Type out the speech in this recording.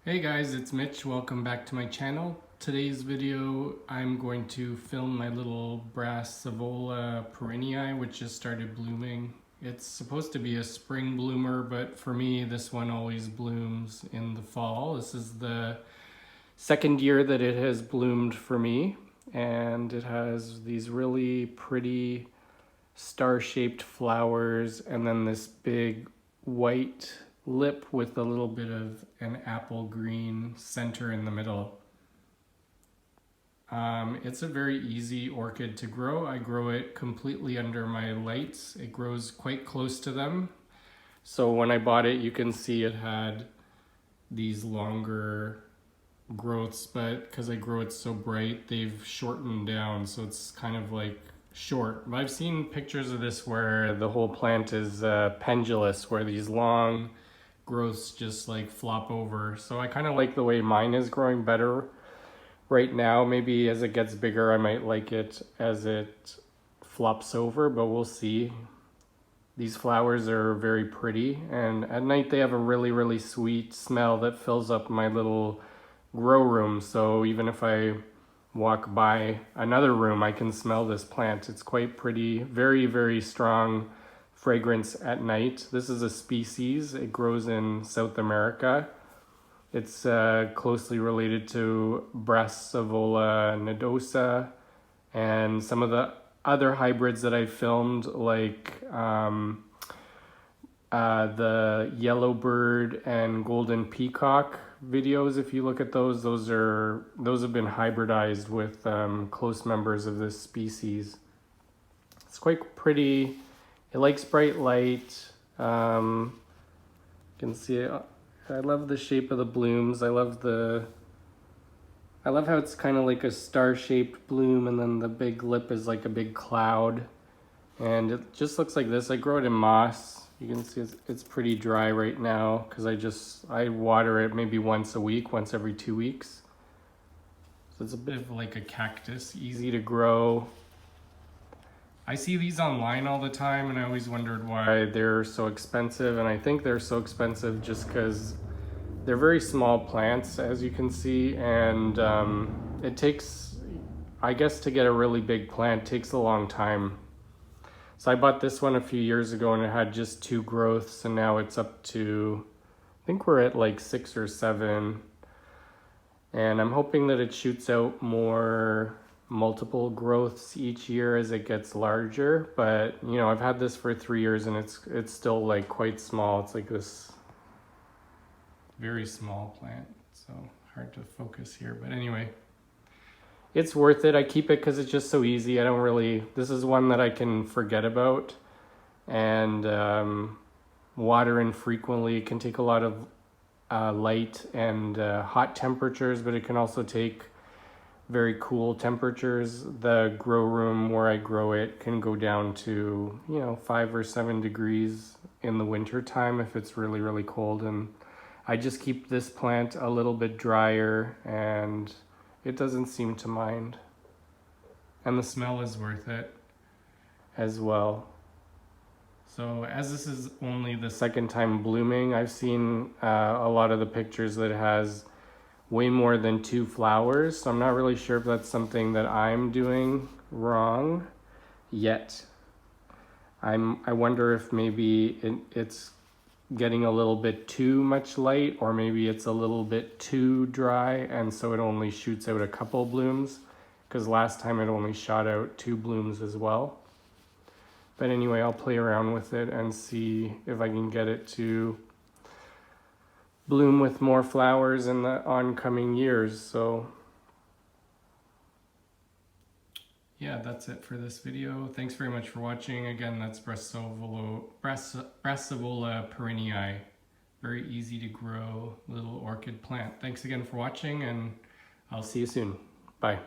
Hey guys, it's Mitch. Welcome back to my channel. Today's video, I'm going to film my little Brassavola perrinii, which just started blooming. It's supposed to be a spring bloomer, but for me, this one always blooms in the fall. This is the second year that it has bloomed for me, and it has these really pretty star-shaped flowers and then this big white lip with a little bit of an apple green center in the middle. It's a very easy orchid to grow. I grow it completely under my lights. It grows quite close to them. So when I bought it, you can see it had these longer growths, but because I grow it so bright, they've shortened down. So it's kind of like short. I've seen pictures of this where the whole plant is pendulous, where these long growths just like flop over. So I kind of like the way mine is growing better right now. Maybe as it gets bigger, I might like it as it flops over, but we'll see. These flowers are very pretty, and at night they have a really sweet smell that fills up my little grow room. So even if I walk by another room, I can smell this plant. It's quite pretty, very strong fragrance at night. This is a species. It grows in South America. It's closely related to Brassavola nodosa and some of the other hybrids that I filmed, like the yellowbird and golden peacock videos. If you look at those have been hybridized with close members of this species. It's quite pretty. It likes bright light. You can see it. I love the shape of the blooms. I love how it's kind of like a star-shaped bloom, and then the big lip is like a big cloud. And it just looks like this. I grow it in moss. You can see it's pretty dry right now because I water it maybe once a week, once every 2 weeks. So it's a bit of like a cactus, easy to grow. I see these online all the time, and I always wondered why they're so expensive, and I think they're so expensive just because they're very small plants, as you can see, and it takes, I guess, to get a really big plant takes a long time. So I bought this one a few years ago, and it had just 2 growths, and now it's up to, I think we're at like 6 or 7, and I'm hoping that it shoots out more multiple growths each year as it gets larger. But you know, I've had this for 3 years and it's still like quite small. It's like this very small plant, so hard to focus here, but anyway, it's worth it. I keep it because it's just so easy. This is one that I can forget about and water infrequently. It can take a lot of light and hot temperatures, but it can also take very cool temperatures. The grow room where I grow it can go down to, 5 or 7 degrees in the winter time if it's really cold. And I just keep this plant a little bit drier, and it doesn't seem to mind. And the smell is worth it as well. So as this is only the second time blooming, I've seen a lot of the pictures that it has way more than 2 flowers, so I'm not really sure if that's something that I'm doing wrong yet. I wonder if maybe it's getting a little bit too much light, or maybe it's a little bit too dry, and so it only shoots out a couple blooms, because last time it only shot out 2 blooms as well. But anyway, I'll play around with it and see if I can get it to bloom with more flowers in the oncoming years. So yeah, that's it for this video. Thanks very much for watching. Again, that's Brassavola perrinii. Very easy to grow little orchid plant. Thanks again for watching, and I'll see you soon. Bye.